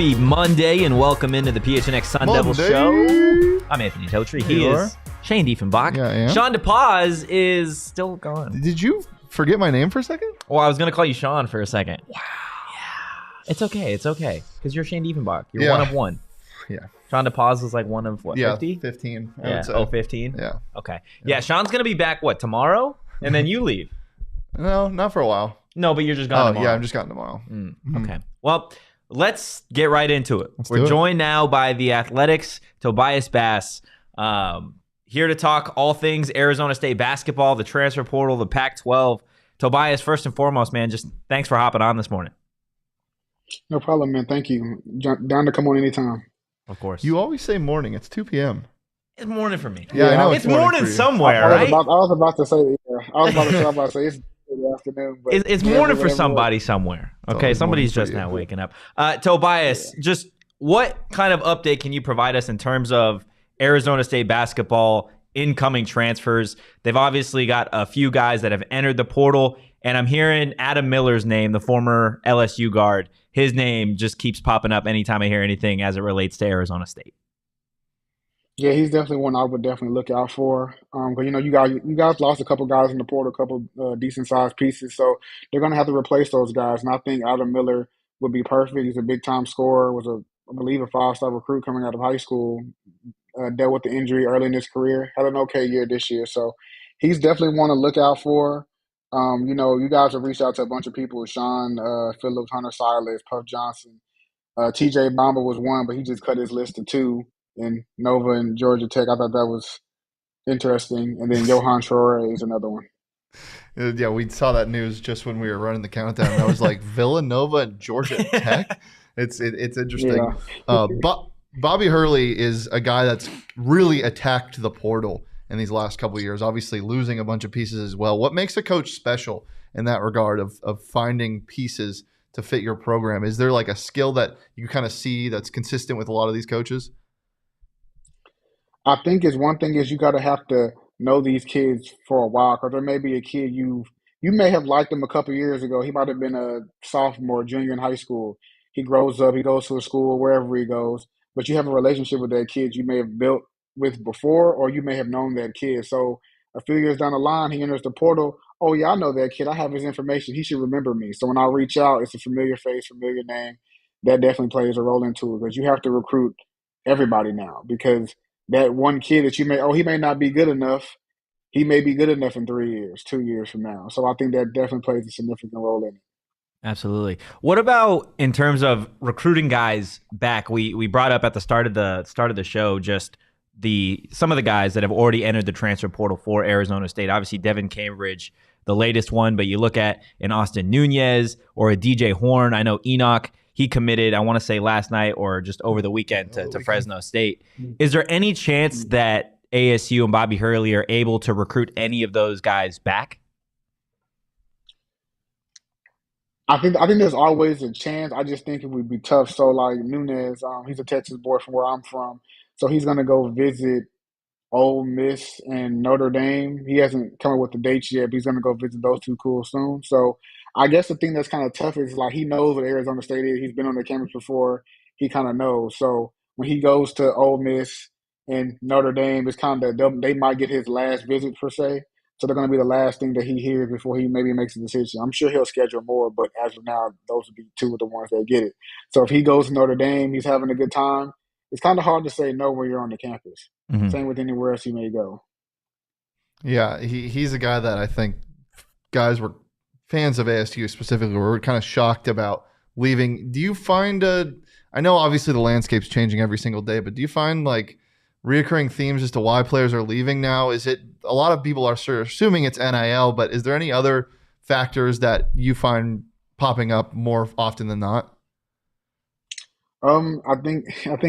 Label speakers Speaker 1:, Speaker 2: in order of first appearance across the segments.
Speaker 1: Happy Monday and welcome into the PHNX Sun Devils show. I'm Anthony Totri. He is Shane Diefenbach.
Speaker 2: Yeah, I am.
Speaker 1: Sean DePaz is still gone.
Speaker 2: Did you forget my name for a second?
Speaker 1: Well, I was going to call you Sean for a second. Wow. Yeah. It's okay. It's okay. Because you're Shane Diefenbach. You're one of one.
Speaker 2: Yeah.
Speaker 1: Sean DePaz was like one of what, 50?
Speaker 2: 15. I
Speaker 1: Yeah.
Speaker 2: would say.
Speaker 1: Oh, 15?
Speaker 2: Yeah.
Speaker 1: Okay. Yeah, Sean's going to be back, what, tomorrow? And then you leave.
Speaker 2: No, not for a while.
Speaker 1: No, but you're just gone tomorrow.
Speaker 2: Yeah, I'm just gone tomorrow.
Speaker 1: Okay. Well, let's get right into it. We're
Speaker 2: do it.
Speaker 1: joined now by the Athletics' Tobias Bass, here to talk all things Arizona State basketball, the transfer portal, the Pac-12. Tobias, first and foremost, man, just thanks for hopping on this morning.
Speaker 3: No problem, man. Thank you. Down to come on anytime.
Speaker 1: Of course.
Speaker 2: You always say morning. It's 2 p.m.
Speaker 1: It's morning for me.
Speaker 2: Yeah, I know.
Speaker 1: It's morning
Speaker 2: for you.
Speaker 1: somewhere,
Speaker 3: I
Speaker 1: right?
Speaker 3: was about to say it's the afternoon. But
Speaker 1: It's morning for somebody somewhere. Okay,
Speaker 2: always
Speaker 1: somebody's
Speaker 2: morning
Speaker 1: just
Speaker 2: for you.
Speaker 1: now waking up. Tobias, just what kind of update can you provide us in terms of Arizona State basketball incoming transfers? They've obviously got a few guys that have entered the portal, and I'm hearing Adam Miller's name, the former LSU guard. His name just keeps popping up anytime I hear anything as it relates to Arizona State.
Speaker 3: Yeah, he's definitely one I would definitely look out for. Because you guys lost a couple guys in the portal, a couple decent sized pieces, so they're gonna have to replace those guys. And I think Adam Miller would be perfect. He's a big time scorer. Was I believe a 5-star recruit coming out of high school. Dealt with the injury early in his career. Had an okay year this year, so he's definitely one to look out for. You guys have reached out to a bunch of people: Sean Phillips, Hunter Silas, Puff Johnson. TJ Bamba was one, but he just cut his list to two in Nova and Georgia Tech. I thought that was interesting. And then Johan Traore is another one.
Speaker 2: Yeah, we saw that news just when we were running the countdown. And I was like, Villanova and Georgia Tech? It's interesting.
Speaker 3: Yeah.
Speaker 2: Bobby Hurley is a guy that's really attacked the portal in these last couple of years, obviously losing a bunch of pieces as well. What makes a coach special in that regard of finding pieces to fit your program? Is there like a skill that you kind of see that's consistent with a lot of these coaches?
Speaker 3: I think one thing is you got to have to know these kids for a while, because there may be a kid you may have liked him a couple years ago. He might have been a sophomore, junior in high school. He grows up, he goes to a school, wherever he goes, but you have a relationship with that kid you may have built with before, or you may have known that kid. So a few years down the line, he enters the portal. Oh, yeah, I know that kid. I have his information. He should remember me. So when I reach out, it's a familiar face, familiar name. That definitely plays a role into it, because you have to recruit everybody now, because that one kid that he may not be good enough. He may be good enough in 3 years, 2 years from now. So I think that definitely plays a significant role in it.
Speaker 1: Absolutely. What about in terms of recruiting guys back? We brought up at the start of the show just some of the guys that have already entered the transfer portal for Arizona State. Obviously, Devan Cambridge, the latest one, but you look at an Austin Nunez or a DJ Horn. I know Enoch, he committed, I want to say last night or just over the weekend to Fresno State. Is there any chance that ASU and Bobby Hurley are able to recruit any of those guys back?
Speaker 3: I think there's always a chance. I just think it would be tough. So like Nunez, he's a Texas boy from where I'm from, so he's gonna go visit Ole Miss and Notre Dame. He hasn't come up with the dates yet, but he's gonna go visit those two schools soon. So I guess the thing that's kind of tough is like he knows what Arizona State is. He's been on the campus before. He kind of knows. So when he goes to Ole Miss and Notre Dame, it's kind of they might get his last visit per se. So they're going to be the last thing that he hears before he maybe makes a decision. I'm sure he'll schedule more, but as of now, those would be two of the ones that get it. So if he goes to Notre Dame, he's having a good time. It's kind of hard to say no when you're on the campus.
Speaker 1: Mm-hmm.
Speaker 3: Same with anywhere else he may go.
Speaker 2: Yeah, he's a guy that I think guys were fans of ASU specifically were kind of shocked about leaving. Do you find I know obviously the landscape's changing every single day, but do you find like reoccurring themes as to why players are leaving now? Is it a lot of people are sort of assuming it's NIL, but is there any other factors that you find popping up more often than not?
Speaker 3: I think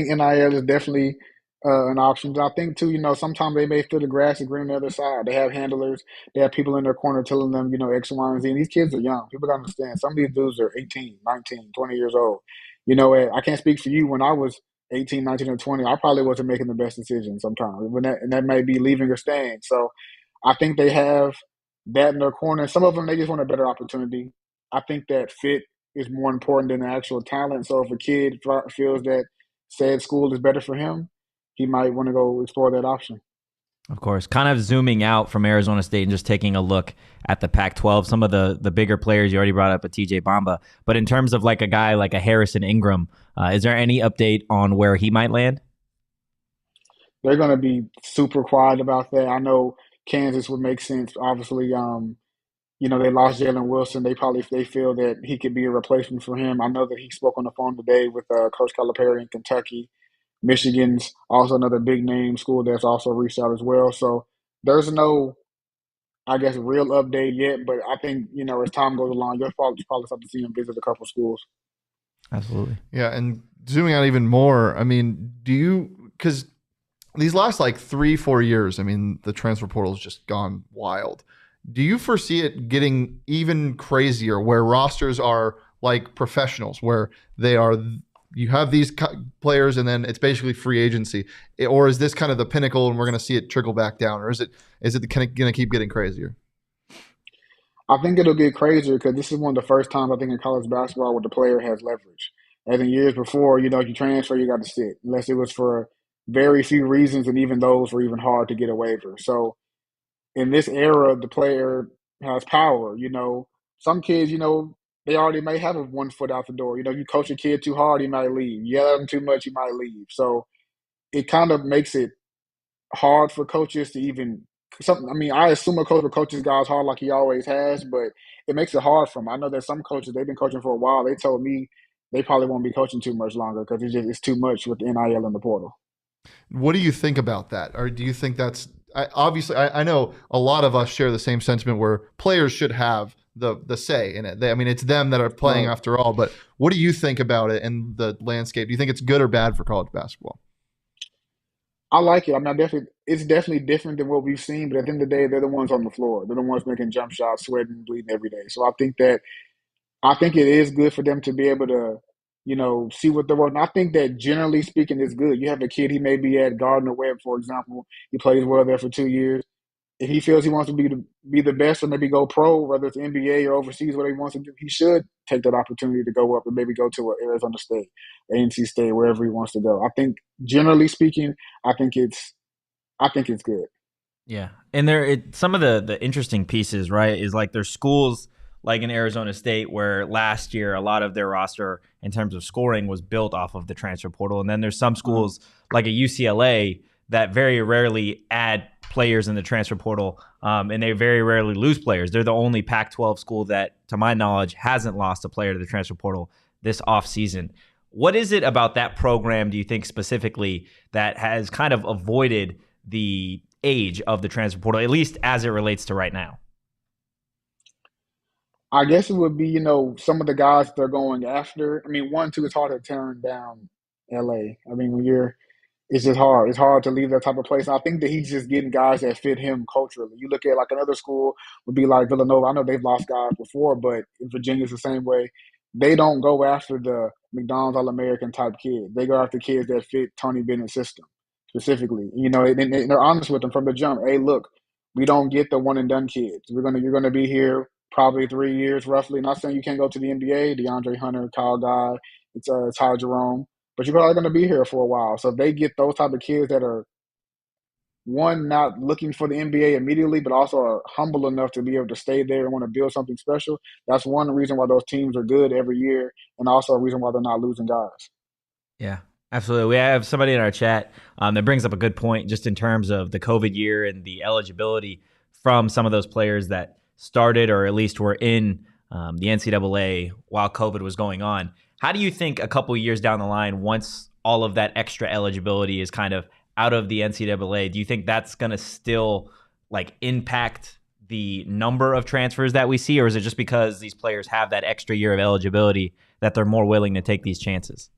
Speaker 3: NIL is definitely an option. But I think too, sometimes they may feel the grass is green on the other side. They have handlers, they have people in their corner telling them, X, Y, and Z. And these kids are young. People gotta understand. Some of these dudes are 18, 19, 20 years old. I can't speak for you. When I was 18, 19, or 20, I probably wasn't making the best decision sometimes. And that may be leaving or staying. So I think they have that in their corner. Some of them, they just want a better opportunity. I think that fit is more important than the actual talent. So if a kid feels that said school is better for him, he might want to go explore that option.
Speaker 1: Of course, kind of zooming out from Arizona State and just taking a look at the Pac-12, some of the bigger players you already brought up, a TJ Bamba. But in terms of like a guy like a Harrison Ingram, is there any update on where he might land?
Speaker 3: They're going to be super quiet about that. I know Kansas would make sense. Obviously, they lost Jalen Wilson. They feel that he could be a replacement for him. I know that he spoke on the phone today with Coach Calipari in Kentucky. Michigan's also another big name school that's also reached out as well. So there's no, I guess, real update yet. But I think as time goes along, you'll probably start to see him visit a couple schools.
Speaker 1: Absolutely.
Speaker 2: Yeah, and zooming out even more, I mean, because these last like 3-4 years, I mean, the transfer portal has just gone wild. Do you foresee it getting even crazier where rosters are like professionals, where you have these players and then it's basically free agency? Or is this kind of the pinnacle and we're going to see it trickle back down? Or is it kind of going to keep getting crazier?
Speaker 3: I think it'll get crazier because this is one of the first times I think in college basketball where the player has leverage. As in years before, you transfer, you got to sit, unless it was for very few reasons, and even those were even hard to get a waiver. So in this era, the player has power. Some kids, they already may have a 1 foot out the door. You coach a kid too hard, he might leave. You yell at him too much, he might leave. So it kind of makes it hard for coaches to even something. I mean, I assume a coach will coach his guys hard like he always has, but it makes it hard for them. I know that some coaches they've been coaching for a while. They told me they probably won't be coaching too much longer because it's too much with the NIL in the portal.
Speaker 2: What do you think about that? Or do you think that's obviously? I know a lot of us share the same sentiment where players should have the say in it. I mean, it's them that are playing
Speaker 3: Right.
Speaker 2: after all. But what do you think about it and the landscape? Do you think it's good or bad for college basketball?
Speaker 3: I like it. I mean, it's definitely different than what we've seen, but at the end of the day, they're the ones on the floor. They're the ones making jump shots, sweating, bleeding every day. So I think it is good for them to be able to, see what they're working. I think that generally speaking, it's good. You have a kid, he may be at Gardner Webb, for example. He plays well there for 2 years. If he feels he wants to be the best or maybe go pro, whether it's NBA or overseas, whatever he wants to do, he should take that opportunity to go up and maybe go to Arizona State, A&T State, wherever he wants to go. I think generally speaking, I think it's good.
Speaker 1: Yeah, and some of the interesting pieces, right, is like there's schools like in Arizona State where last year a lot of their roster in terms of scoring was built off of the transfer portal, and then there's some schools like a UCLA that very rarely add players in the transfer portal, and they very rarely lose players. They're the only Pac-12 school that, to my knowledge, hasn't lost a player to the transfer portal this offseason. What is it about that program, do you think specifically, that has kind of avoided the age of the transfer portal, at least as it relates to right now?
Speaker 3: I guess it would be, some of the guys they're going after. I mean, one, two, it's hard to turn down LA. I mean, it's just hard. It's hard to leave that type of place. And I think that he's just getting guys that fit him culturally. You look at like another school would be like Villanova. I know they've lost guys before, but in Virginia's the same way. They don't go after the McDonald's All-American type kids. They go after kids that fit Tony Bennett's system specifically. And they're honest with them from the jump. Hey, look, we don't get the one and done kids. You're gonna be here probably 3 years roughly. Not saying you can't go to the NBA. DeAndre Hunter, Kyle Guy, it's Ty Jerome, but you're probably going to be here for a while. So if they get those type of kids that are one not looking for the NBA immediately, but also are humble enough to be able to stay there and want to build something special, that's one reason why those teams are good every year, and also a reason why they're not losing guys.
Speaker 1: Yeah, absolutely. We have somebody in our chat that brings up a good point just in terms of the COVID year and the eligibility from some of those players that started or at least were in the NCAA while COVID was going on. How do you think a couple years down the line, once all of that extra eligibility is kind of out of the NCAA, do you think that's going to still like impact the number of transfers that we see, or is it just because these players have that extra year of eligibility that they're more willing to take these chances?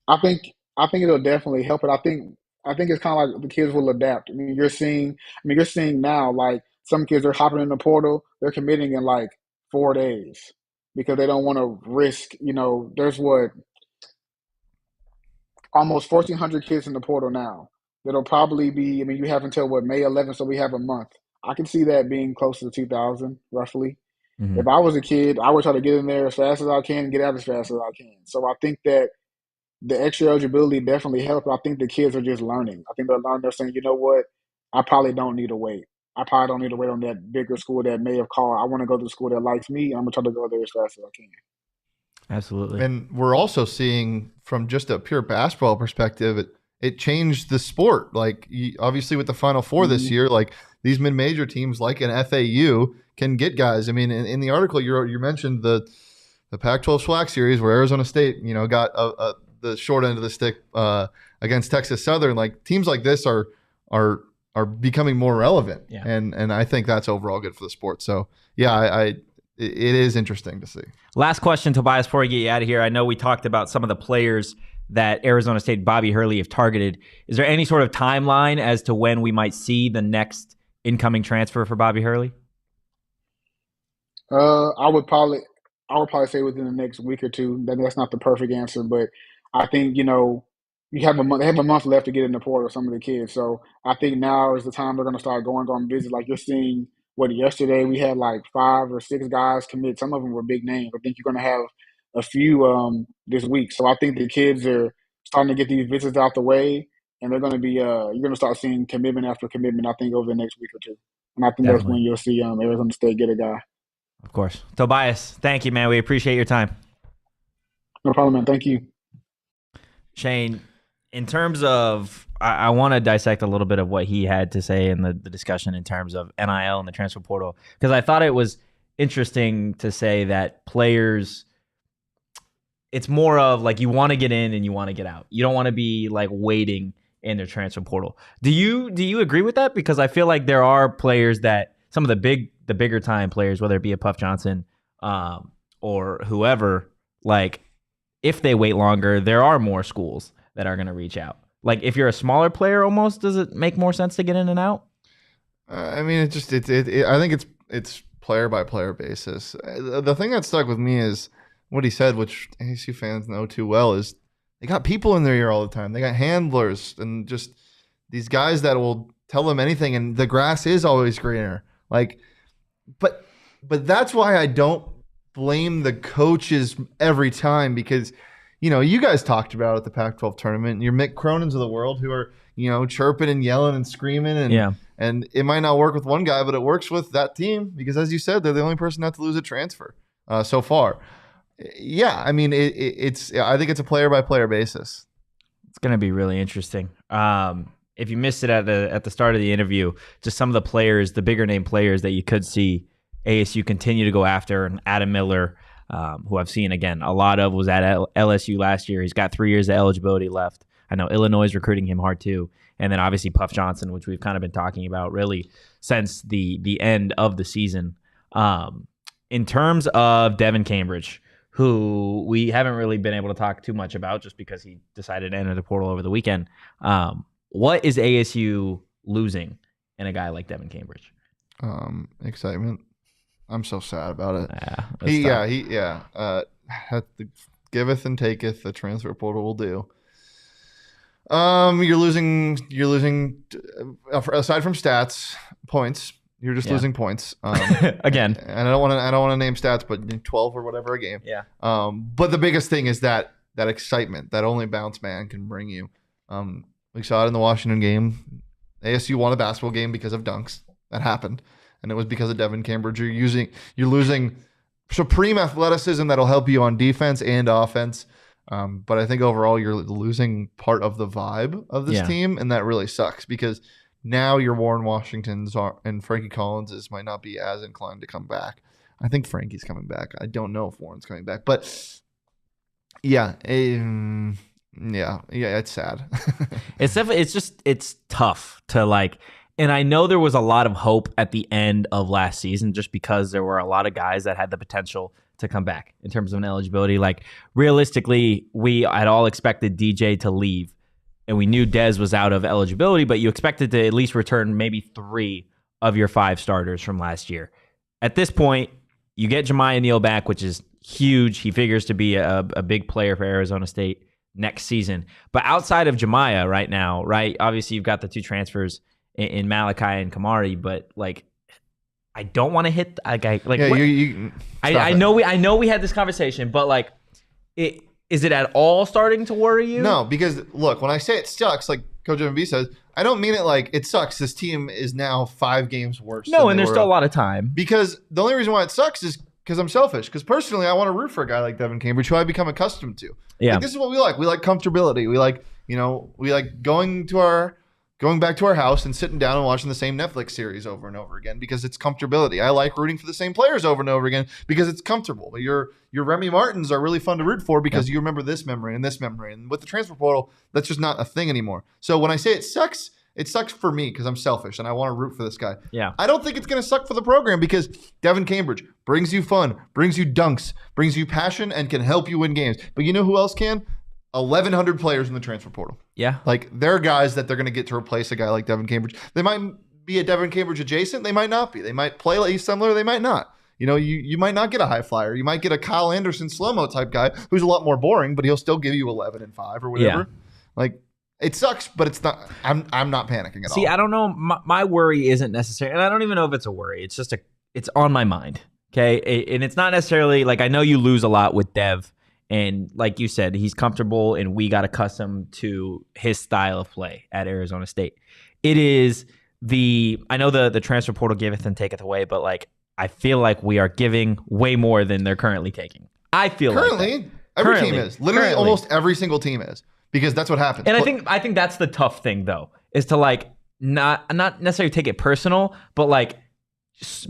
Speaker 3: I think it'll definitely help it. I think it's kind of like the kids will adapt. You're seeing now like some kids are hopping in the portal, they're committing in like 4 days because they don't want to risk. There's what almost 1,400 kids in the portal now. That'll probably be. I mean, you have until what May 11th, so we have a month. I can see that being close to 2,000 roughly.
Speaker 1: Mhm.
Speaker 3: If I was a kid, I would try to get in there as fast as I can and get out as fast as I can. So I think that the extra eligibility definitely helped. I think the kids are just learning. I think they're learning. They're saying, you know what, I probably don't need to wait. I probably don't need to wait on that bigger school that may have called. I want to go to the school that likes me. I'm gonna try to go there as fast as I can.
Speaker 1: Absolutely.
Speaker 2: And we're also seeing from just a pure basketball perspective, it changed the sport. Like obviously with the Final Four this year, like these mid-major teams like an FAU can get guys. I mean, in the article you mentioned the Pac-12 SWAC series where Arizona State, got the short end of the stick against Texas Southern. Like teams like this are becoming more relevant, and I think that's overall good for the sport. So yeah, it is interesting to see.
Speaker 1: Last question, Tobias, before we get you out of here. I know we talked about some of the players that Arizona State, Bobby Hurley, have targeted. Is there any sort of timeline as to when we might see the next incoming transfer for Bobby Hurley?
Speaker 3: I would probably say within the next week or two. That's not the perfect answer, but I think you have a month. They have a month left to get in the portal. Some of the kids, so I think now is the time they're going to start going on visit. Like you're seeing, yesterday we had like 5 or 6 guys commit. Some of them were big names. I think you're going to have a few this week. So I think the kids are starting to get these visits out the way, and they're going to be. You're going to start seeing commitment after commitment. I think over the next week or two, and I think that's when
Speaker 1: Definitely.
Speaker 3: you'll see Arizona State get a guy.
Speaker 1: Of course. Tobias, thank you, man. We appreciate your time.
Speaker 3: No problem, man. Thank you.
Speaker 1: Shane, in terms of, I want to dissect a little bit of what he had to say in the discussion in terms of NIL and the transfer portal, because I thought it was interesting to say that players, it's more of like you want to get in and you want to get out. You don't want to be like waiting in their transfer portal. Do you agree with that? Because I feel like there are players that some of the bigger time players, whether it be a Puff Johnson or whoever, like if they wait longer, there are more schools that are going to reach out. Like if you're a smaller player, almost, does it make more sense to get in and out?
Speaker 2: I mean, I think it's player by player basis. The thing that stuck with me is what he said, which ASU fans know too well, is they got people in their ear all the time. They got handlers and just these guys that will tell them anything, and the grass is always greener. Like, but that's why I don't blame the coaches every time, because you guys talked about at the Pac-12 tournament, your Mick Cronins of the world who are chirping and yelling and screaming, and it might not work with one guy, but it works with that team because, as you said, they're the only person not to lose a transfer so far. Yeah, I mean, I think it's a player by player basis.
Speaker 1: It's going to be really interesting. If you missed it at the start of the interview, just some of the players, the bigger name players that you could see ASU continue to go after, and Adam Miller, who I've seen, again, a lot of, was at LSU last year. He's got 3 years of eligibility left. I know Illinois is recruiting him hard too. And then obviously Puff Johnson, which we've kind of been talking about really since the end of the season. In terms of Devan Cambridge, who we haven't really been able to talk too much about just because he decided to enter the portal over the weekend. What is ASU losing in a guy like Devan Cambridge?
Speaker 2: Excitement. I'm so sad about it.
Speaker 1: He
Speaker 2: giveth and taketh, the transfer portal will do. You're losing aside from stats, points. You're just losing points.
Speaker 1: Again.
Speaker 2: And I don't want to name stats, but 12 or whatever a game.
Speaker 1: Yeah.
Speaker 2: But the biggest thing is that excitement that only Bounce Man can bring you. We saw it in the Washington game. ASU won a basketball game because of dunks. That happened. And it was because of Devan Cambridge. You're losing supreme athleticism that'll help you on defense and offense. But I think overall you're losing part of the vibe of this team, and that really sucks because now your Warren Washingtons and Frankie Collinses might not be as inclined to come back. I think Frankie's coming back. I don't know if Warren's coming back, but it's sad.
Speaker 1: It's definitely, it's tough to like. And I know there was a lot of hope at the end of last season just because there were a lot of guys that had the potential to come back in terms of an eligibility. Like realistically, we had all expected DJ to leave and we knew Dez was out of eligibility, but you expected to at least return maybe 3 of your 5 starters from last year. At this point, you get Jemiah Neal back, which is huge. He figures to be a big player for Arizona State next season. But outside of Jemiah right now, right? Obviously you've got the 2 transfers in Malachi and Kamari, but like I don't want to hit like
Speaker 2: Yeah, you
Speaker 1: I know we had this conversation, but like is it at all starting to worry you?
Speaker 2: No, because look, when I say it sucks, like Coach MV says, I don't mean it like it sucks. This team is now 5 games worse.
Speaker 1: No, and there's still a lot of time.
Speaker 2: Because the only reason why it sucks is because I'm selfish. Because personally, I want to root for a guy like Devan Cambridge, who I've become accustomed to.
Speaker 1: Yeah,
Speaker 2: like, this is what we like. We like comfortability. We like, we like going back to our house and sitting down and watching the same Netflix series over and over again because it's comfortability. I like rooting for the same players over and over again because it's comfortable. Your Remy Martins are really fun to root for because you remember this memory and this memory. And with the transfer portal, that's just not a thing anymore. So when I say it sucks for me because I'm selfish and I want to root for this guy.
Speaker 1: Yeah.
Speaker 2: I don't think it's going to suck for the program because Devan Cambridge brings you fun, brings you dunks, brings you passion, and can help you win games. But you know who else can? 1,100 players in the transfer portal.
Speaker 1: Yeah.
Speaker 2: Like, there are guys that they're going to get to replace a guy like Devan Cambridge. They might be a Devan Cambridge adjacent. They might not be. They might play like similar. They might not. You might not get a high flyer. You might get a Kyle Anderson slow-mo type guy who's a lot more boring, but he'll still give you 11 and 5 or whatever. Yeah. Like, it sucks, but it's not. I'm not panicking at all.
Speaker 1: See, I don't know. My worry isn't necessary, and I don't even know if it's a worry. It's just it's on my mind. Okay, and it's not necessarily like I know you lose a lot with Dev. And like you said, he's comfortable and we got accustomed to his style of play at Arizona State. It is I know the transfer portal giveth and taketh away, but like I feel like we are giving way more than they're currently taking. I feel
Speaker 2: currently, every team is. Literally almost every single team is. Because that's what happens.
Speaker 1: And I think that's the tough thing though, is to like not necessarily take it personal, but like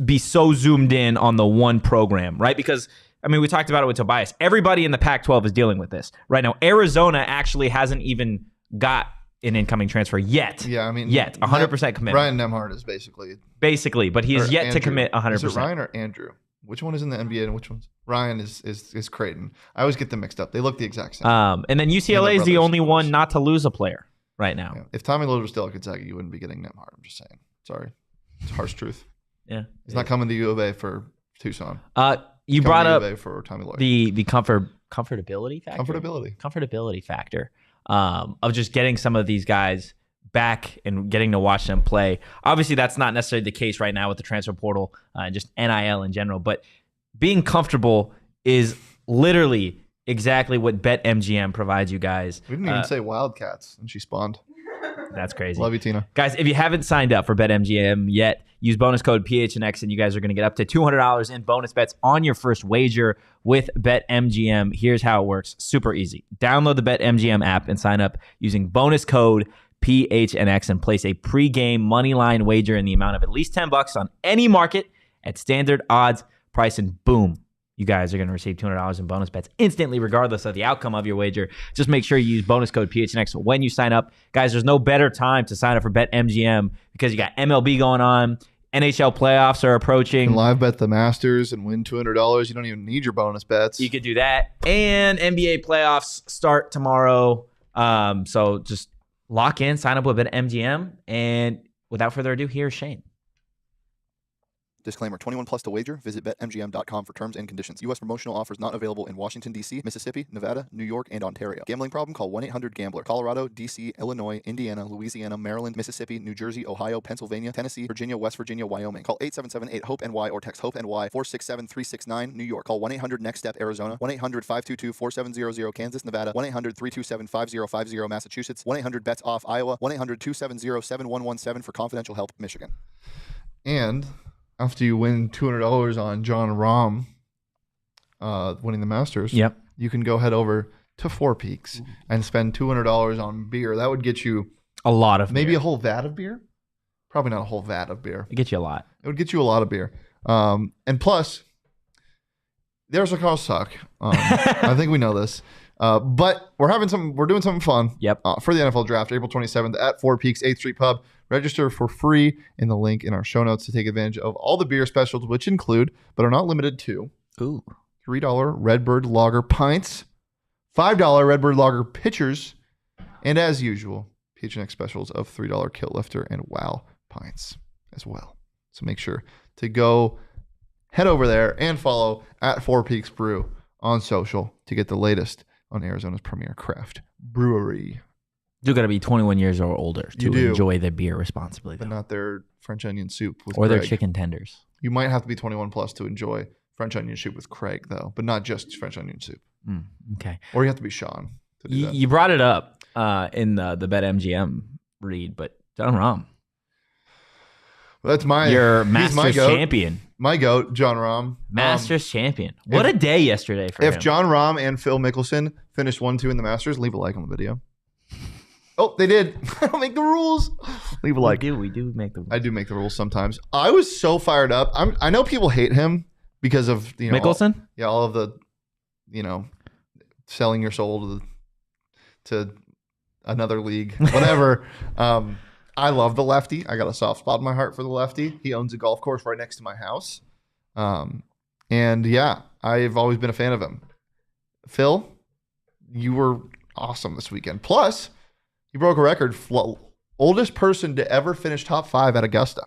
Speaker 1: be so zoomed in on the one program, right? Because I mean, we talked about it with Tobias. Everybody in the Pac-12 is dealing with this right now. Arizona actually hasn't even got an incoming transfer yet.
Speaker 2: Yeah, I mean,
Speaker 1: 100% commitment.
Speaker 2: Ryan Nemhard is basically,
Speaker 1: but he is yet to commit 100%.
Speaker 2: Is it Ryan or Andrew? Which one is in the NBA and which one's Ryan is Creighton? I always get them mixed up. They look the exact same.
Speaker 1: And then UCLA is the only one not to lose a player right now.
Speaker 2: Yeah. If Tommy Lillard was still at Gonzaga, you wouldn't be getting Nemhard. I'm just saying. Sorry, it's harsh truth.
Speaker 1: Yeah,
Speaker 2: he's not coming to U of A for Tucson.
Speaker 1: You brought up
Speaker 2: for Tommy Lloyd.
Speaker 1: the comfortability factor of just getting some of these guys back and getting to watch them play. Obviously, that's not necessarily the case right now with the transfer portal and just NIL in general, but being comfortable is literally exactly what BetMGM provides you guys.
Speaker 2: We didn't even say Wildcats, and she spawned.
Speaker 1: That's crazy.
Speaker 2: Love you, Tina.
Speaker 1: Guys, if you haven't signed up for BetMGM yet, use bonus code PHNX and you guys are going to get up to $200 in bonus bets on your first wager with BetMGM. Here's how it works. Super easy. Download the BetMGM app and sign up using bonus code PHNX and place a pregame moneyline wager in the amount of at least $10 on any market at standard odds price, and boom, you guys are going to receive $200 in bonus bets instantly, regardless of the outcome of your wager. Just make sure you use bonus code PHNX when you sign up. Guys, there's no better time to sign up for BetMGM because you got MLB going on. NHL playoffs are approaching.
Speaker 2: You can live bet the Masters and win $200. You don't even need your bonus bets.
Speaker 1: You could do that. And NBA playoffs start tomorrow. So just lock in, sign up with BetMGM. And without further ado, here's Shane.
Speaker 4: Disclaimer, 21 plus to wager. Visit BetMGM.com for terms and conditions. U.S. promotional offers not available in Washington, D.C., Mississippi, Nevada, New York, and Ontario. Gambling problem? Call 1-800-GAMBLER. Colorado, D.C., Illinois, Indiana, Louisiana, Maryland, Mississippi, New Jersey, Ohio, Pennsylvania, Tennessee, Virginia, West Virginia, Wyoming. Call 877-8-HOPE-NY or text HOPE-NY 467-369, New York. Call 1-800-NEXT-STEP, Arizona. 1-800-522-4700, Kansas, Nevada. 1-800-327-5050, Massachusetts. 1-800-BETS-OFF, Iowa. 1-800-270-7117 for confidential help, Michigan.
Speaker 2: And after you win $200 on Jon Rahm winning the Masters, you can go head over to Four Peaks and spend $200 on beer. That would get you
Speaker 1: a lot of
Speaker 2: maybe
Speaker 1: beer.
Speaker 2: A whole vat of beer. Probably not a whole vat of beer.
Speaker 1: It gets you a lot.
Speaker 2: It would get you a lot of beer. And plus, theirs are going to suck. I think we know this. But we're doing something fun. For the NFL Draft, April 27th at Four Peaks 8th Street Pub. Register for free in the link in our show notes to take advantage of all the beer specials, which include, but are not limited to, $3 Redbird Lager pints, $5 Redbird Lager pitchers, and as usual, PHNX specials of $3 Kilt Lifter and Wow pints as well. So make sure to go head over there and follow at Four Peaks Brew on social to get the latest on Arizona's premier craft brewery.
Speaker 1: You got to be 21 years or older to enjoy the beer responsibly,
Speaker 2: but not their French onion soup with
Speaker 1: or their chicken tenders.
Speaker 2: You might have to be 21 plus to enjoy French onion soup with Craig, though, but not just French onion soup.
Speaker 1: Okay.
Speaker 2: Or you have to be Sean to do that.
Speaker 1: You brought it up in the BetMGM read, but Jon Rahm.
Speaker 2: Well, that's my
Speaker 1: your Masters champion.
Speaker 2: My goat, Jon Rahm.
Speaker 1: Masters champion. What a day yesterday for him.
Speaker 2: If Jon Rahm and Phil Mickelson finished 1-2 in the Masters, leave a like on the video. Oh, they did. I don't make the rules. Leave a like.
Speaker 1: We do make the rules.
Speaker 2: I do make the rules sometimes. I was so fired up. I know people hate him because of
Speaker 1: Mickelson.
Speaker 2: All of the selling your soul to another league, whatever. I love the lefty. I got a soft spot in my heart for the lefty. He owns a golf course right next to my house. And yeah, I've always been a fan of him. Phil, you were awesome this weekend. Plus, you broke a record. Oldest person to ever finish top 5 at Augusta.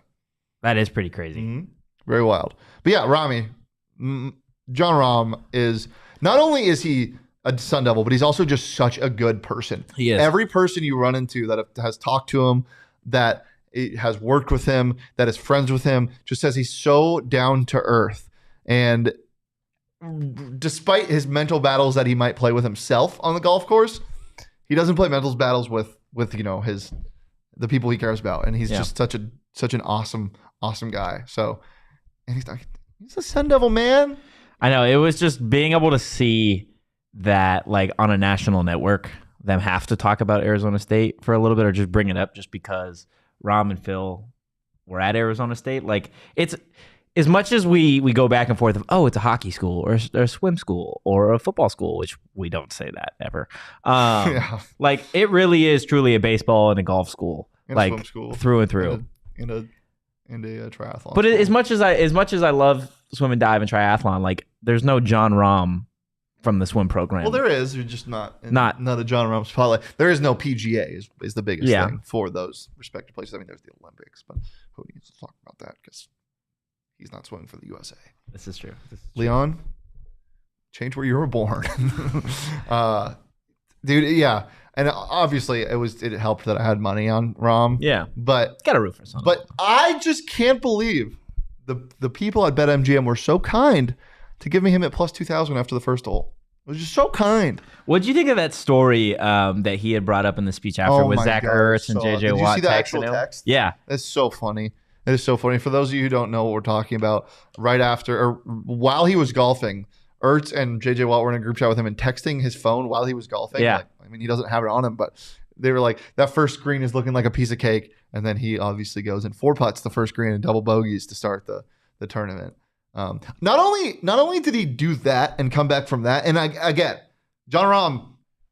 Speaker 1: That is pretty crazy.
Speaker 2: Mm-hmm. Very wild. But yeah, Rami, Jon Rahm is, not only is he a Sun Devil, but he's also just such a good person.
Speaker 1: He is.
Speaker 2: Every person you run into that has talked to him, that has worked with him, that is friends with him, just says he's so down to earth. And despite his mental battles that he might play with himself on the golf course, he doesn't play mental battles with the people he cares about. And he's just such an awesome guy. So, and he's a Sun Devil, man.
Speaker 1: I know. It was just being able to see that, like, on a national network, them have to talk about Arizona State for a little bit, or just bring it up just because Rahm and Phil were at Arizona State. Like, it's as much as we go back and forth of, oh, it's a hockey school or a swim school or a football school, which we don't say that ever. Like, it really is truly a baseball and a golf school,
Speaker 2: and
Speaker 1: like,
Speaker 2: a swim school
Speaker 1: through and through.
Speaker 2: In a triathlon.
Speaker 1: But as much as I love swim and dive and triathlon, like, there's no Jon Rahm from the swim program.
Speaker 2: Well, there is. You're just not a Jon Rahm spotlight. There is no PGA is the biggest thing for those respective places. I mean, there's the Olympics, but who needs to talk about that? Because he's not swimming for the USA.
Speaker 1: This is true.
Speaker 2: Leon, change where you were born. Dude, yeah. And obviously it helped that I had money on Rahm.
Speaker 1: Yeah.
Speaker 2: But
Speaker 1: got a root for something.
Speaker 2: But I just can't believe the people at BetMGM were so kind to give me him at plus 2,000 after the first hole. It was just so kind.
Speaker 1: What did you think of that story that he had brought up in the speech after with Zach Ertz and JJ Watt?
Speaker 2: Did you see the actual text?
Speaker 1: Yeah.
Speaker 2: That's so funny. It is so funny. For those of you who don't know what we're talking about, right after or while he was golfing, Ertz and JJ Watt were in a group chat with him and texting his phone while he was golfing.
Speaker 1: Yeah.
Speaker 2: Like, I mean, he doesn't have it on him, but they were like, that first green is looking like a piece of cake. And then he obviously goes and 4 putts the first green and double bogeys to start the tournament. Not only did he do that and come back from that, and I get Jon Rahm,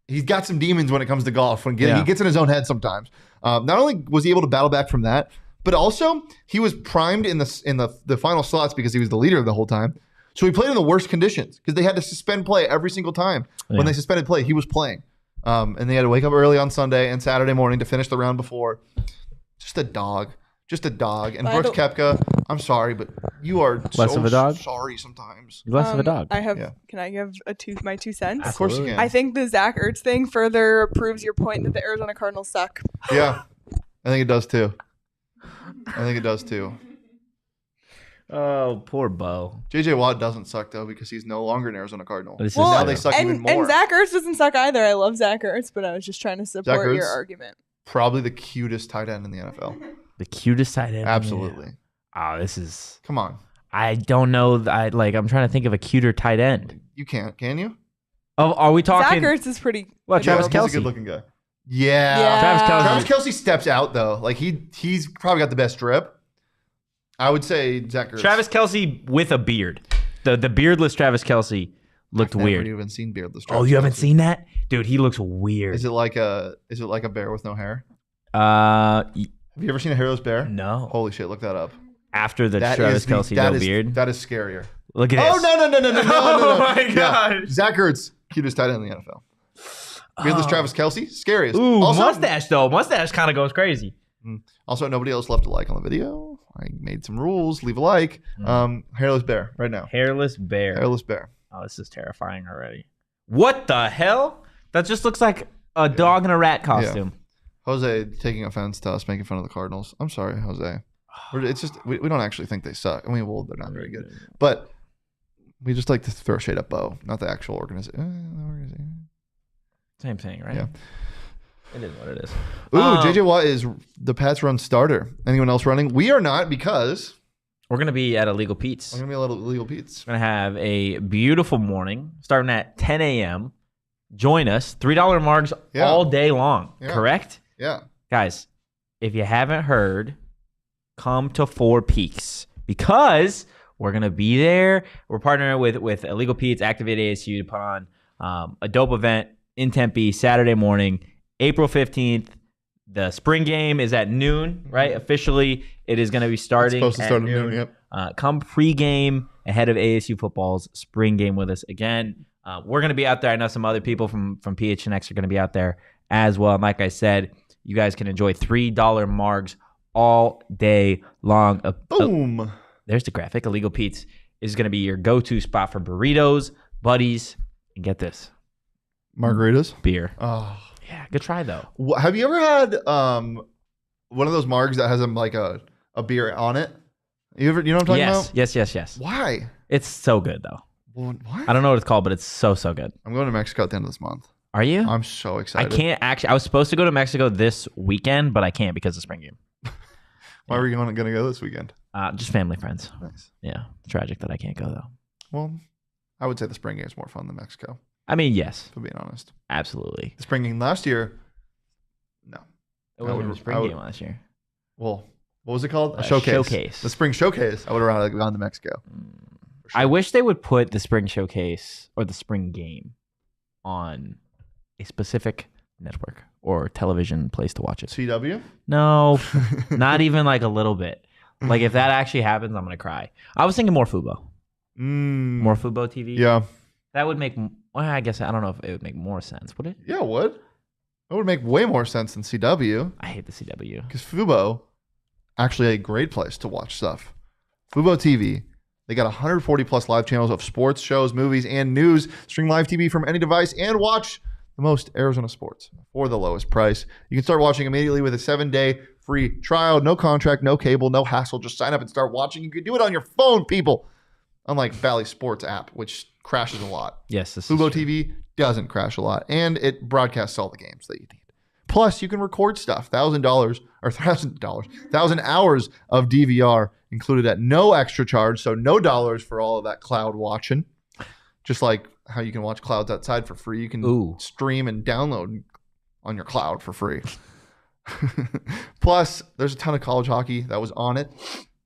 Speaker 2: he's got some demons when it comes to golf. He gets in his own head sometimes. Not only was he able to battle back from that, but also he was primed in the final slots because he was the leader the whole time. So he played in the worst conditions because they had to suspend play every single time. When they suspended play, he was playing. And they had to wake up early on Sunday and Saturday morning to finish the round before. Just a dog. And Brooks Koepka, I'm sorry, but you are
Speaker 1: less of a dog.
Speaker 2: Sorry sometimes.
Speaker 1: You're less of a dog.
Speaker 5: I have. Yeah. Can I give my 2 cents?
Speaker 2: Of course you can.
Speaker 5: I think the Zach Ertz thing further proves your point that the Arizona Cardinals suck.
Speaker 2: Yeah, I think it does too.
Speaker 1: Oh, poor Bo.
Speaker 2: JJ Watt doesn't suck though because he's no longer an Arizona Cardinal.
Speaker 5: Now
Speaker 2: they suck even more.
Speaker 5: And Zach Ertz doesn't suck either. I love Zach Ertz, but I was just trying to support your argument.
Speaker 2: Probably the cutest tight end in the NFL.
Speaker 1: The cutest tight end.
Speaker 2: Absolutely.
Speaker 1: Oh, this is.
Speaker 2: Come on.
Speaker 1: I don't know. I'm trying to think of a cuter tight end.
Speaker 2: You can't. Can you?
Speaker 1: Oh, are we talking?
Speaker 5: Zach Ertz is pretty.
Speaker 1: Well, Travis Kelce.
Speaker 2: He's a good-looking guy. Yeah. Travis Kelce steps out though. Like he's probably got the best drip. I would say Zach Ertz.
Speaker 1: Travis Kelce with a beard. The beardless Travis Kelce looked weird.
Speaker 2: I've never even seen beardless.
Speaker 1: Oh, you haven't seen that, dude? He looks weird.
Speaker 2: Is it like a bear with no hair? Have you ever seen a hairless bear?
Speaker 1: No.
Speaker 2: Holy shit! Look that up.
Speaker 1: After the Travis Kelce no beard.
Speaker 2: That is scarier.
Speaker 1: Look at this.
Speaker 2: Oh no!
Speaker 1: Oh my god!
Speaker 2: Yeah. Zach Ertz, cutest tight end in the NFL. Beardless Travis Kelce, scariest.
Speaker 1: Ooh, also, mustache though. Mustache kind of goes crazy.
Speaker 2: Also, nobody else left a like on the video. I made some rules. Leave a like. Hairless bear right now.
Speaker 1: Hairless bear. Oh, this is terrifying already. What the hell? That just looks like a dog in a rat costume.
Speaker 2: Yeah. Jose taking offense to us making fun of the Cardinals. I'm sorry, Jose. It's just we don't actually think they suck. I mean, well, they're not very good, but we just like to throw shade at Bo, not the actual organization.
Speaker 1: Same thing, right?
Speaker 2: Yeah.
Speaker 1: It is what it is.
Speaker 2: Ooh, JJ Watt is the Pats run starter. Anyone else running? We are not because
Speaker 1: we're going to be at Illegal Pete's.
Speaker 2: we're going to be a little Illegal Pete's.
Speaker 1: We're going to have a beautiful morning starting at 10 a.m. Join us. $3 margs all day long, correct?
Speaker 2: Yeah.
Speaker 1: Guys, if you haven't heard, come to Four Peaks because we're going to be there. We're partnering with Illegal Pete's, Activate ASU to put on a dope event in Tempe Saturday morning, April 15th. The spring game is at noon, right? Officially, it is going to be starting
Speaker 2: It's supposed to start
Speaker 1: at
Speaker 2: at noon, yep.
Speaker 1: Come pregame ahead of ASU football's spring game with us. Again, we're going to be out there. I know some other people from PHNX are going to be out there as well. And like I said, you guys can enjoy $3 margs all day long.
Speaker 2: Boom.
Speaker 1: There's the graphic. Illegal Pete's is going to be your go-to spot for burritos, buddies, and get this.
Speaker 2: Margaritas?
Speaker 1: Beer.
Speaker 2: Oh.
Speaker 1: Yeah, good try, though.
Speaker 2: Have you ever had one of those margs that has like a beer on it? You know what I'm talking about?
Speaker 1: Yes.
Speaker 2: Why?
Speaker 1: It's so good, though.
Speaker 2: What?
Speaker 1: I don't know what it's called, but it's so good.
Speaker 2: I'm going to Mexico at the end of this month.
Speaker 1: Are you?
Speaker 2: I'm so excited.
Speaker 1: I can't actually. I was supposed to go to Mexico this weekend, but I can't because of spring game.
Speaker 2: Why were you going to go this weekend?
Speaker 1: Just family, friends.
Speaker 2: Nice.
Speaker 1: Yeah. Tragic that I can't go, though.
Speaker 2: Well, I would say the spring game is more fun than Mexico,
Speaker 1: I mean, yes.
Speaker 2: for being honest.
Speaker 1: Absolutely.
Speaker 2: The spring game last year, no.
Speaker 1: It wasn't
Speaker 2: would-
Speaker 1: a spring
Speaker 2: I would-
Speaker 1: game last year.
Speaker 2: Well, what was it called?
Speaker 1: A showcase.
Speaker 2: The spring showcase. I would have rather gone to Mexico. For sure.
Speaker 1: I wish they would put the spring showcase or the spring game on a specific network or television place to watch it.
Speaker 2: CW?
Speaker 1: No, not even like a little bit. Like if that actually happens, I'm gonna cry. I was thinking more Fubo, more Fubo TV.
Speaker 2: Yeah.
Speaker 1: That would make. Well, I guess I don't know if it would make more sense. Would it?
Speaker 2: Yeah, it would. It would make way more sense than CW.
Speaker 1: I hate the CW.
Speaker 2: Because Fubo, actually a great place to watch stuff. Fubo TV, they got 140 plus live channels of sports, shows, movies, and news. Stream live TV from any device and watch the most Arizona sports for the lowest price. You can start watching immediately with a 7-day free trial. No contract, no cable, no hassle. Just sign up and start watching. You can do it on your phone, people. Unlike Valley Sports app, which crashes a lot.
Speaker 1: Yes, this
Speaker 2: Fubo
Speaker 1: is true.
Speaker 2: TV doesn't crash a lot, and it broadcasts all the games that you need. Plus, you can record stuff. $1,000 or $1,000 hours of DVR included at no extra charge, so no dollars for all of that cloud watching. Just like how you can watch clouds outside for free, you can stream and download on your cloud for free. Plus, there's a ton of college hockey that was on it.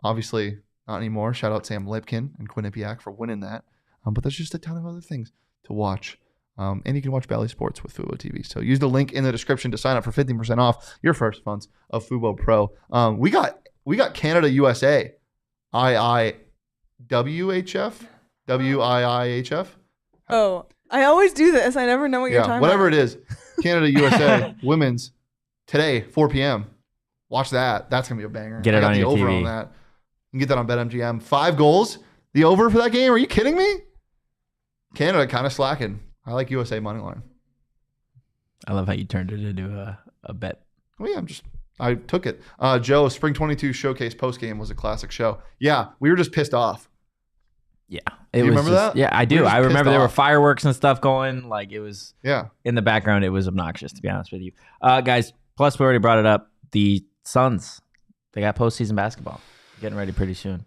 Speaker 2: Obviously, not anymore. Shout out Sam Lipkin and Quinnipiac for winning that. But there's just a ton of other things to watch. And you can watch Valley Sports with Fubo TV. So use the link in the description to sign up for 15% off your first months of Fubo Pro. We got Canada USA, IIWHF, WIIHF.
Speaker 5: Oh, I always do this. I never know what you're talking
Speaker 2: whatever
Speaker 5: about.
Speaker 2: it is. Canada USA women's today 4 p.m. Watch that. That's gonna be a banger.
Speaker 1: Get it on your
Speaker 2: over
Speaker 1: TV.
Speaker 2: on that. You can get that on BetMGM. 5 goals. The over for that game. Are you kidding me? Canada kind of slacking. I like USA money line.
Speaker 1: I love how you turned it into a bet.
Speaker 2: Well, yeah, I took it. Joe, Spring 22 Showcase postgame was a classic show. Yeah, we were just pissed off.
Speaker 1: Yeah.
Speaker 2: You remember that?
Speaker 1: Yeah, I
Speaker 2: We
Speaker 1: do.
Speaker 2: were just
Speaker 1: I remember
Speaker 2: pissed
Speaker 1: there were
Speaker 2: off.
Speaker 1: fireworks and stuff going. Like it was
Speaker 2: Yeah.
Speaker 1: in the background. It was obnoxious, to be honest with you. Guys, plus we already brought it up. The Suns, they got postseason basketball getting ready pretty soon.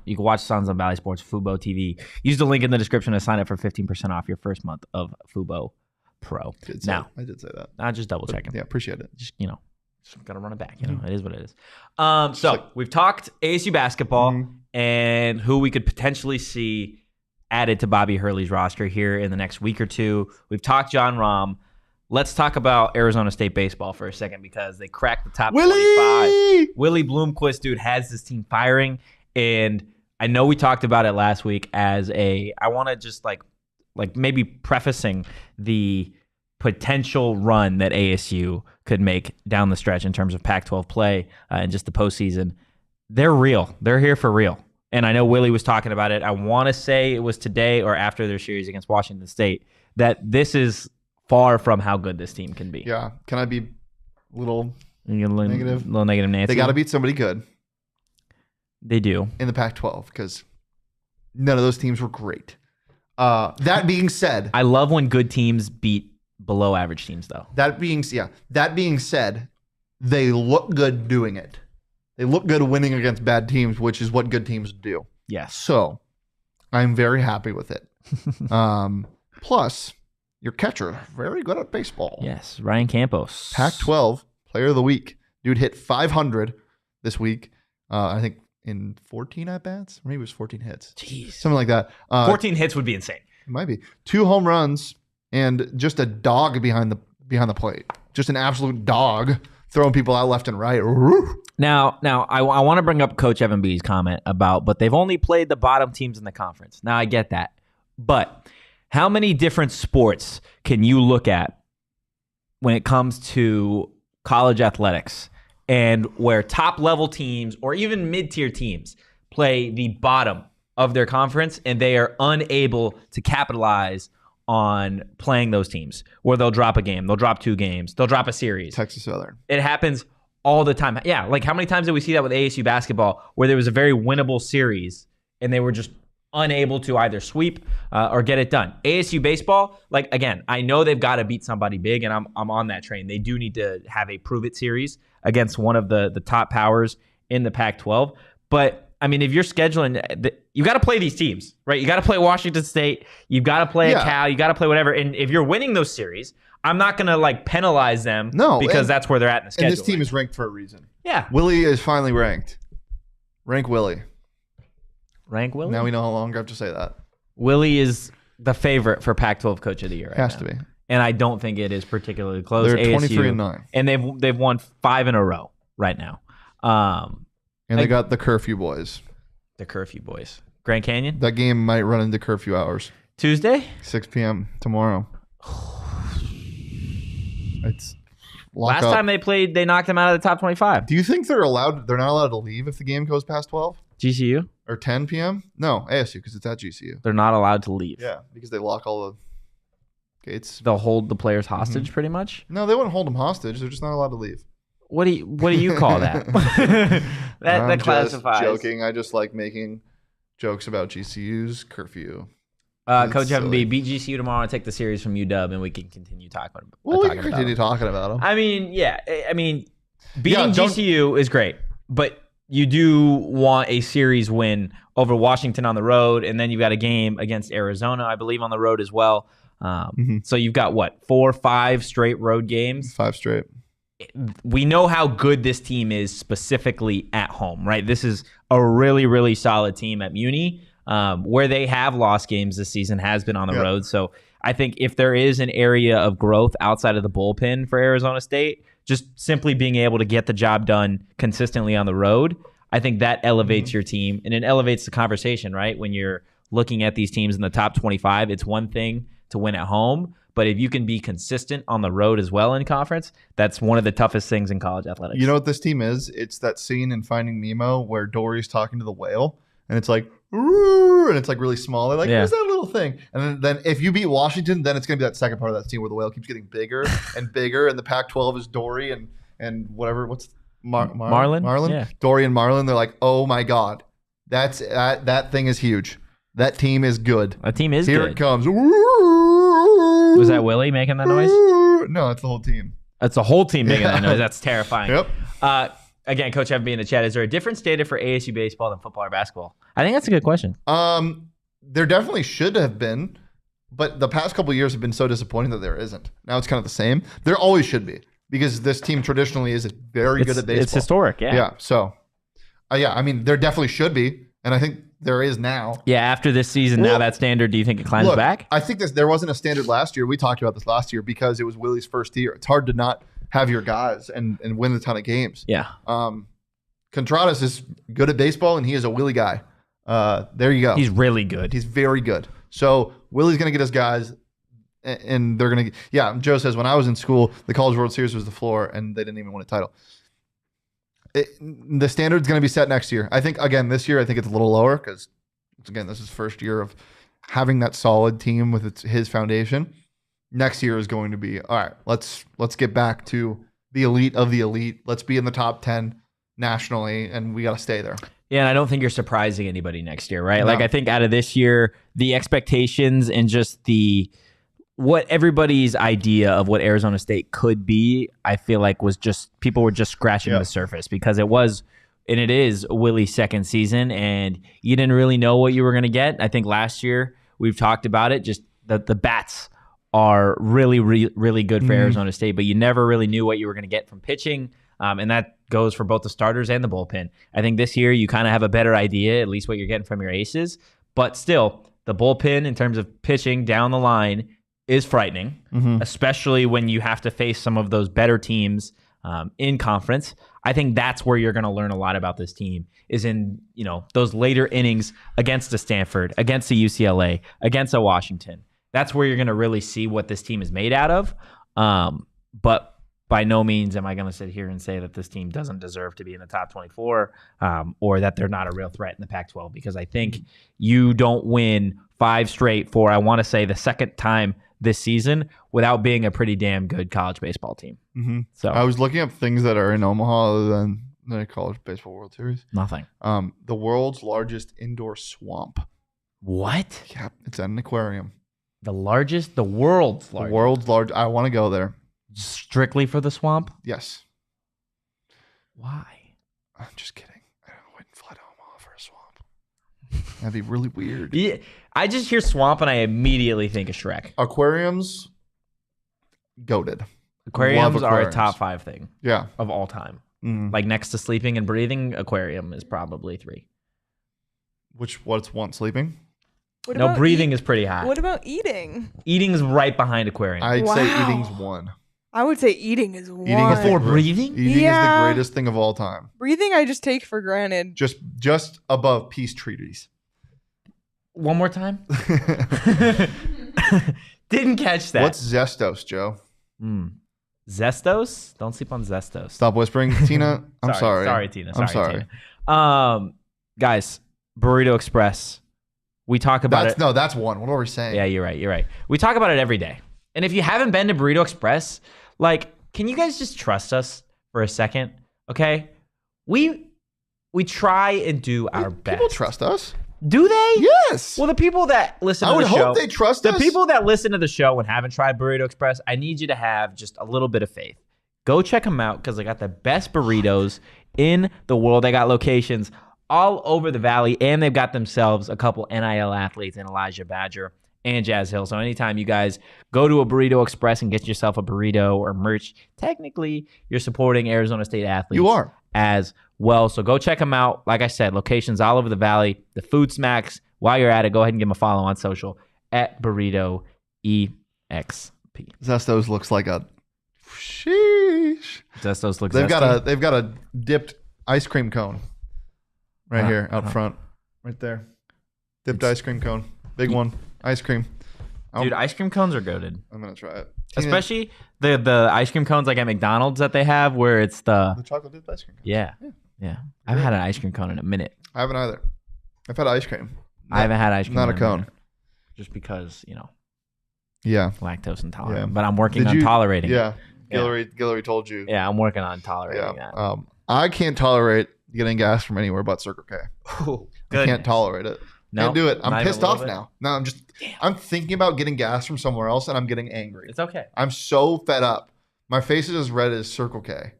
Speaker 1: You can watch Suns on Valley Sports, Fubo TV. Use the link in the description to sign up for 15% off your first month of Fubo Pro.
Speaker 2: I did say that.
Speaker 1: I'm just double checking.
Speaker 2: Yeah, appreciate it.
Speaker 1: Just gotta run it back. It is what it is. So we've talked ASU basketball and who we could potentially see added to Bobby Hurley's roster here in the next week or two. We've talked Jon Rahm. Let's talk about Arizona State baseball for a second because they cracked the top 25. Willie Bloomquist, dude, has this team firing. And I know we talked about it last week I want to just like maybe prefacing the potential run that ASU could make down the stretch in terms of Pac-12 play and just the postseason. They're real. They're here for real. And I know Willie was talking about it. I want to say it was today or after their series against Washington State that this is far from how good this team can be.
Speaker 2: Yeah. Can I be a little
Speaker 1: negative? Little negative Nancy.
Speaker 2: They got to beat somebody good.
Speaker 1: They do.
Speaker 2: in the Pac-12 because none of those teams were great. That being said,
Speaker 1: I love when good teams beat below average teams, though.
Speaker 2: That being said, they look good doing it. They look good winning against bad teams, which is what good teams do.
Speaker 1: Yes.
Speaker 2: So I'm very happy with it. Plus, your catcher, very good at baseball.
Speaker 1: Yes, Ryan Campos.
Speaker 2: Pac-12 Player of the Week. Dude hit 500 this week. I think in 14 at-bats. Maybe it was 14 hits.
Speaker 1: Jeez.
Speaker 2: Something like that.
Speaker 1: 14 hits would be insane.
Speaker 2: It might be. 2 home runs and just a dog behind the plate. Just an absolute dog throwing people out left and right.
Speaker 1: Now, I want to bring up Coach Evan B's comment about, but they've only played the bottom teams in the conference. Now, I get that. But how many different sports can you look at when it comes to college athletics and where top-level teams or even mid-tier teams play the bottom of their conference and they are unable to capitalize on playing those teams, where they'll drop a game, they'll drop 2 games, they'll drop a series.
Speaker 2: Texas Southern.
Speaker 1: It happens all the time. Yeah, like how many times did we see that with ASU basketball where there was a very winnable series and they were just unable to either sweep or get it done? ASU baseball, like, again, I know they've got to beat somebody big, and I'm on that train. They do need to have a prove-it series against one of the top powers in the Pac-12. But, I mean, if you're scheduling, you got to play these teams, right? You got to play Washington State. You got to play a Cal. You got to play whatever. And if you're winning those series, I'm not going to, like, penalize them because that's where they're at in the schedule.
Speaker 2: And this team is ranked for a reason.
Speaker 1: Yeah.
Speaker 2: Willie is finally ranked. Rank Willie.
Speaker 1: Rank Willie?
Speaker 2: Now we no longer have to say that.
Speaker 1: Willie is the favorite for Pac-12 Coach of the Year right
Speaker 2: Has
Speaker 1: now.
Speaker 2: to be.
Speaker 1: And I don't think it is particularly close.
Speaker 2: They're
Speaker 1: ASU,
Speaker 2: 23-9.
Speaker 1: And they've won 5 in a row right now.
Speaker 2: And they got the curfew boys.
Speaker 1: The curfew boys. Grand Canyon?
Speaker 2: That game might run into curfew hours.
Speaker 1: Tuesday?
Speaker 2: 6 p.m. tomorrow. It's
Speaker 1: Last time they played, they knocked them out of the top 25.
Speaker 2: Do you think they're not allowed to leave if the game goes past 12?
Speaker 1: GCU?
Speaker 2: Or 10 p.m.? No, ASU, because it's at GCU.
Speaker 1: They're not allowed to leave.
Speaker 2: Yeah, because they lock all the gates.
Speaker 1: They'll hold the players hostage pretty much?
Speaker 2: No, they wouldn't hold them hostage. They're just not allowed to leave.
Speaker 1: What do you call that? that classifies.
Speaker 2: I'm just joking. I just like making jokes about GCU's curfew.
Speaker 1: Coach Evan B, beat GCU tomorrow and take the series from UW, and we can continue talking about it.
Speaker 2: Well, we can continue talking about them.
Speaker 1: I mean, yeah. I mean, beating GCU is great, but you do want a series win over Washington on the road, and then you've got a game against Arizona, I believe, on the road as well. So you've got, 4 or 5 straight road games?
Speaker 2: 5 straight.
Speaker 1: We know how good this team is specifically at home, right? This is a really, really solid team at Muni. Where they have lost games this season has been on the road. So I think if there is an area of growth outside of the bullpen for Arizona State, just simply being able to get the job done consistently on the road, I think that elevates your team, and it elevates the conversation, right? When you're looking at these teams in the top 25, it's one thing to win at home, but if you can be consistent on the road as well in conference, that's one of the toughest things in college athletics.
Speaker 2: You know what this team is? It's that scene in Finding Nemo where Dory's talking to the whale, and it's like, and it's like really small. They're like, where's that little thing? And then if you beat Washington, then it's going to be that second part of that team where the whale keeps getting bigger and bigger, and the Pac-12 is Dory and whatever. What's
Speaker 1: Marlin?
Speaker 2: Yeah. Dory and Marlin. They're like, oh my God, that thing is huge. That team is good.
Speaker 1: That team is
Speaker 2: Here
Speaker 1: good.
Speaker 2: It comes.
Speaker 1: Was that Willie making that noise?
Speaker 2: No, it's the whole team.
Speaker 1: That's the whole team making that noise. That's terrifying.
Speaker 2: Yep.
Speaker 1: Again, Coach Evan B in the chat, is there a difference stated for ASU baseball than football or basketball? I think that's a good question.
Speaker 2: There definitely should have been, but the past couple of years have been so disappointing that there isn't. Now it's kind of the same. There always should be, because this team traditionally is very good at baseball.
Speaker 1: It's historic, yeah.
Speaker 2: Yeah, so, I mean, there definitely should be, and I think there is now.
Speaker 1: Yeah, after this season, now that standard, do you think it climbs back?
Speaker 2: I think there wasn't a standard last year. We talked about this last year because it was Willie's first year. It's hard to not have your guys and win a ton of games.
Speaker 1: Yeah.
Speaker 2: Contreras is good at baseball, and he is a Willie guy. There you go.
Speaker 1: He's really good.
Speaker 2: He's very good. So Willie's going to get his guys, and they're going to – yeah, Joe says, when I was in school, the College World Series was the floor, and they didn't even win a title. The standard's going to be set next year. I think, again, this year, I think it's a little lower because, again, this is first year of having that solid team with his foundation. Next year is going to be, all right, let's get back to the elite of the elite. Let's be in the top 10 nationally, and we got to stay there.
Speaker 1: Yeah, and I don't think you're surprising anybody next year, right?
Speaker 2: No.
Speaker 1: Like I think out of this year, the expectations and just what everybody's idea of what Arizona State could be, I feel like was just people were just scratching the surface because it was and it is Willie's second season and you didn't really know what you were going to get. I think last year we've talked about it, just that the bats are really, really good for Arizona State, but you never really knew what you were going to get from pitching. And that goes for both the starters and the bullpen. I think this year you kind of have a better idea, at least what you're getting from your aces. But still, the bullpen in terms of pitching down the line is frightening, especially when you have to face some of those better teams in conference. I think that's where you're going to learn a lot about this team is in those later innings against a Stanford, against a UCLA, against a Washington. That's where you're going to really see what this team is made out of. But by no means am I going to sit here and say that this team doesn't deserve to be in the top 24 or that they're not a real threat in the Pac-12 because I think you don't win 5 straight for, I want to say, the second time this season without being a pretty damn good college baseball team. So
Speaker 2: I was looking up things that are in Omaha other than the College Baseball World Series.
Speaker 1: Nothing.
Speaker 2: The world's largest indoor swamp.
Speaker 1: What?
Speaker 2: Yeah, it's at an aquarium.
Speaker 1: The world's largest.
Speaker 2: The world's large. I want to go there.
Speaker 1: Strictly for the swamp?
Speaker 2: Yes.
Speaker 1: Why?
Speaker 2: I'm just kidding. I wouldn't fly to Omaha for a swamp. That'd be really weird.
Speaker 1: Yeah, I just hear swamp and I immediately think of Shrek.
Speaker 2: Aquariums, goated.
Speaker 1: Aquariums
Speaker 2: Love
Speaker 1: are a
Speaker 2: aquariums.
Speaker 1: top 5 thing
Speaker 2: Yeah.
Speaker 1: of all time.
Speaker 2: Mhm.
Speaker 1: Like next to sleeping and breathing, aquarium is probably 3.
Speaker 2: What's one? Sleeping?
Speaker 5: What
Speaker 1: No,
Speaker 5: about
Speaker 1: breathing is pretty high.
Speaker 5: What about eating?
Speaker 1: Eating's right behind aquarium.
Speaker 2: I'd say
Speaker 5: Wow.
Speaker 2: eating's 1.
Speaker 5: I would say eating is one.
Speaker 2: Eating is
Speaker 1: Before breathing?
Speaker 2: Eating is the
Speaker 5: Yeah.
Speaker 2: greatest thing of all time.
Speaker 5: Breathing, I just take for granted.
Speaker 2: Just above peace treaties.
Speaker 1: One more time? Didn't catch that.
Speaker 2: What's Zestos, Joe?
Speaker 1: Zestos? Don't sleep on Zestos.
Speaker 2: Stop whispering, Tina. I'm sorry.
Speaker 1: Sorry, Tina.
Speaker 2: I'm sorry.
Speaker 1: Tina. Guys, Burrito Express. We talk about it.
Speaker 2: No, that's 1. What are we saying?
Speaker 1: Yeah, you're right. We talk about it every day. And if you haven't been to Burrito Express, can you guys just trust us for a second? Okay? We try and do our best.
Speaker 2: People trust us.
Speaker 1: Do they?
Speaker 2: Yes.
Speaker 1: Well, the people that listen
Speaker 2: I
Speaker 1: to
Speaker 2: would
Speaker 1: the show,
Speaker 2: hope they trust
Speaker 1: the
Speaker 2: us.
Speaker 1: people that listen to the show and haven't tried Burrito Express, I need you to have just a little bit of faith. Go check them out because they got the best burritos in the world. They got locations all over the valley, and they've got themselves a couple NIL athletes in Elijah Badger and Jazz Hill. So anytime you guys go to a Burrito Express and get yourself a burrito or merch, technically you're supporting Arizona State athletes.
Speaker 2: You are.
Speaker 1: As well. So go check them out. Like I said, locations all over the valley. The food smacks. While you're at it, go ahead and give them a follow on social at Burrito EXP.
Speaker 2: Zestos looks like a sheesh.
Speaker 1: Zestos looks
Speaker 2: They've got a dipped ice cream cone right here out front. Right there. Dipped ice cream cone. Big one. Ice cream.
Speaker 1: Dude, ice cream cones are goated.
Speaker 2: I'm gonna try it.
Speaker 1: Especially the ice cream cones like at McDonald's that they have where it's the
Speaker 2: chocolate dipped ice cream cone.
Speaker 1: Yeah. I haven't had an ice cream cone in a minute.
Speaker 2: I haven't either. I've had ice cream.
Speaker 1: I haven't had ice cream.
Speaker 2: Not
Speaker 1: in
Speaker 2: a cone.
Speaker 1: minute. Just because,
Speaker 2: Yeah.
Speaker 1: lactose intolerant.
Speaker 2: Yeah.
Speaker 1: But I'm working on tolerating it.
Speaker 2: Yeah. Guillory told you.
Speaker 1: Yeah, I'm working on tolerating that.
Speaker 2: I can't tolerate getting gas from anywhere but Circle K. I can't tolerate it. Can't do it. I'm
Speaker 1: not even
Speaker 2: pissed
Speaker 1: a little
Speaker 2: off
Speaker 1: bit?
Speaker 2: now. No, I'm thinking about getting gas from somewhere else and I'm getting angry.
Speaker 1: It's okay.
Speaker 2: I'm so fed up. My face is as red as Circle K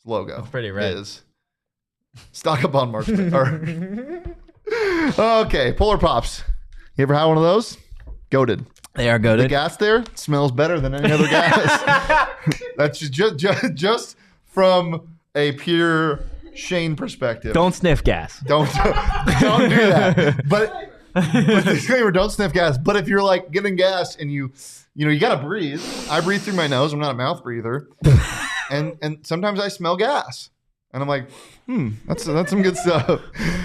Speaker 2: logo.
Speaker 1: It's pretty red.
Speaker 2: It is. Stock up on March. Okay, Polar Pops. You ever had one of those? Goated.
Speaker 1: They are
Speaker 2: The
Speaker 1: goated.
Speaker 2: gas there smells better than any other gas. That's just from a pure Shane perspective.
Speaker 1: Don't sniff gas.
Speaker 2: Don't do that. But disclaimer, don't sniff gas. But if you're like getting gas and you gotta breathe. I breathe through my nose. I'm not a mouth breather. and sometimes I smell gas. And I'm like, that's some good stuff.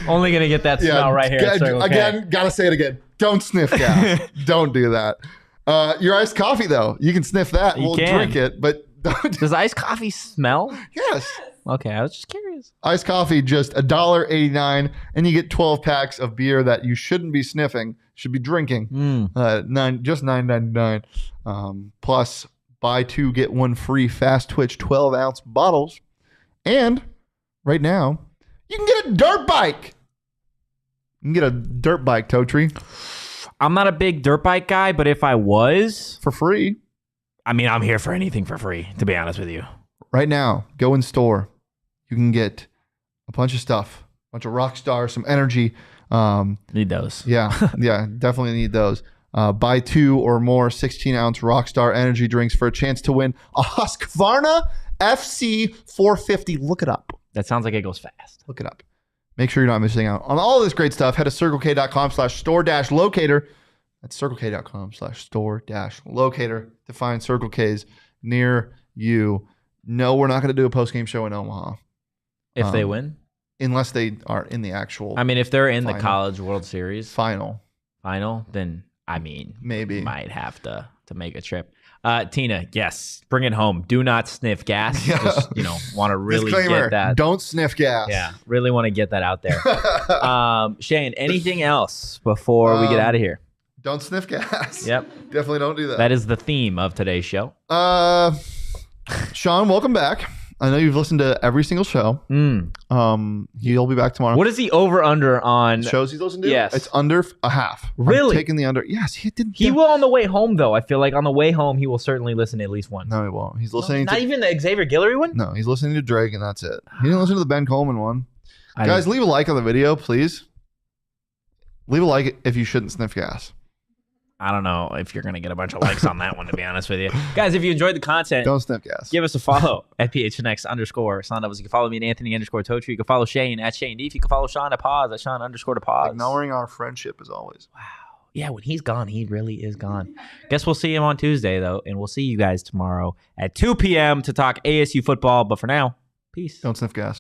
Speaker 1: Only gonna get that smell right here. at Circle K.
Speaker 2: Again, gotta say it again. Don't sniff gas. Don't do that. Your iced coffee though, you can sniff that. We'll
Speaker 1: can.
Speaker 2: drink it, but don't.
Speaker 1: Does iced coffee smell?
Speaker 2: Yes.
Speaker 1: Okay, I was just curious.
Speaker 2: Iced coffee, just $1.89, and you get 12 packs of beer that you shouldn't be sniffing, should be drinking. Just $9.99. Plus, buy 2 get 1 free Fast Twitch 12-ounce bottles. And right now, You can get a dirt bike. You can get a dirt bike, Toe Tree,
Speaker 1: I'm not a big dirt bike guy, but if I was,
Speaker 2: for free.
Speaker 1: I mean, I'm here for anything for free, to be honest with you.
Speaker 2: Right now, go in store. You can get a bunch of stuff, a bunch of Rockstar, some energy.
Speaker 1: Need those.
Speaker 2: Yeah, definitely need those. Buy 2 or more 16-ounce Rockstar energy drinks for a chance to win a Husqvarna FC 450. Look it up.
Speaker 1: That sounds like it goes fast.
Speaker 2: Look it up. Make sure you're not missing out on all of this great stuff. Head to circlek.com/store-locator. That's circlek.com/store-locator to find Circle K's near you. No, we're not going to do a post-game show in Omaha.
Speaker 1: If they win?
Speaker 2: Unless they are in the actual
Speaker 1: I mean, if they're in
Speaker 2: final.
Speaker 1: the College World Series
Speaker 2: final,
Speaker 1: then, I mean,
Speaker 2: maybe.
Speaker 1: Might have to make a trip. Tina, yes, bring it home. Do not sniff gas.
Speaker 2: Yeah.
Speaker 1: Just, want to really
Speaker 2: Disclaimer,
Speaker 1: get that.
Speaker 2: don't sniff gas.
Speaker 1: Yeah, really want to get that out there. Shane, anything else before we get out of here?
Speaker 2: Don't sniff gas.
Speaker 1: Yep.
Speaker 2: Definitely don't do that.
Speaker 1: That is the theme of today's show.
Speaker 2: Sean, welcome back. I know you've listened to every single show. He'll be back tomorrow.
Speaker 1: What is the over-under on
Speaker 2: shows he's listened to?
Speaker 1: Yes.
Speaker 2: It's under a half.
Speaker 1: Really?
Speaker 2: I'm taking the under. Yes, he did.
Speaker 1: He will on the way home, though. I feel like on the way home, he will certainly listen to at least one.
Speaker 2: No, he won't. He's listening
Speaker 1: Not even the Xavier Guillory one?
Speaker 2: No, he's listening to Drake, and that's it. He didn't listen to the Ben Coleman one. Guys, leave a like on the video, please. Leave a like if you shouldn't sniff gas.
Speaker 1: I don't know if you're going to get a bunch of likes on that one, to be honest with you. Guys, if you enjoyed the content,
Speaker 2: don't sniff gas.
Speaker 1: Give us a follow at PHNX _Sun Devils. You can follow me at Anthony_Totri. You can follow Shane at Shane Deef. You can follow Sean at Pause at Sean_Pause.
Speaker 2: Ignoring our friendship as always.
Speaker 1: Wow. Yeah, when he's gone, he really is gone. Guess we'll see him on Tuesday, though, and we'll see you guys tomorrow at 2 p.m. to talk ASU football. But for now, peace.
Speaker 2: Don't sniff gas.